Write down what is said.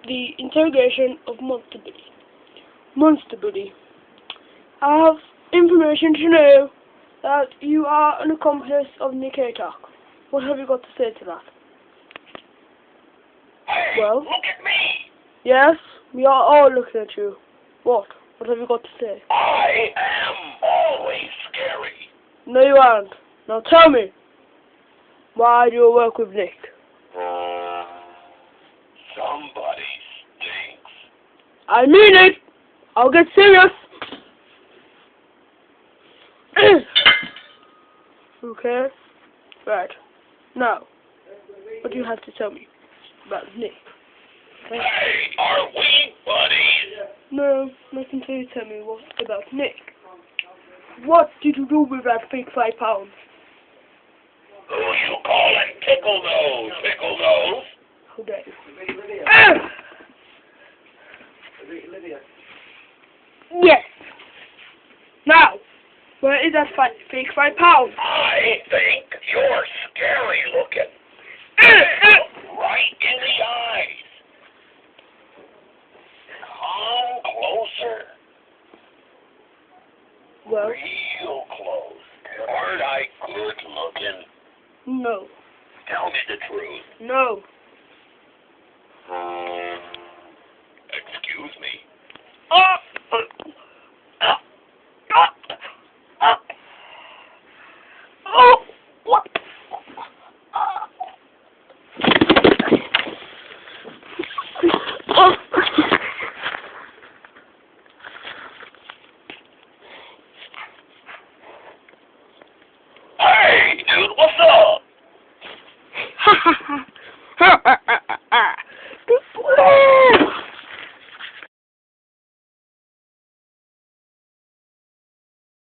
the interrogation of Monster Buddy. Monster Buddy, I have information to know that you are an accomplice of Nick Atack. What have you got to say to that? Hey, Well? look at me! Yes, we are all looking at you. What? What have you got to say? I am always scary. No, you aren't. Now tell me, why do you work with Nick? Somebody stinks. I mean it! I'll get serious! Okay? Right. Now, what do you have to tell me about Nick? Okay? Hey, are we buddies? No, not until you tell me what about Nick. What did you do with that fake £5? Who you calling Pickle Nose, Pickle Nose? How dare you? Yes! Now, where is that fake £5? I think you're scary looking. Right in the eyes. Come closer. Well, Real close. Aren't I good looking? no. Tell me the truth. No. Excuse me. What? Hey, dude, what's up? Ha ha ha.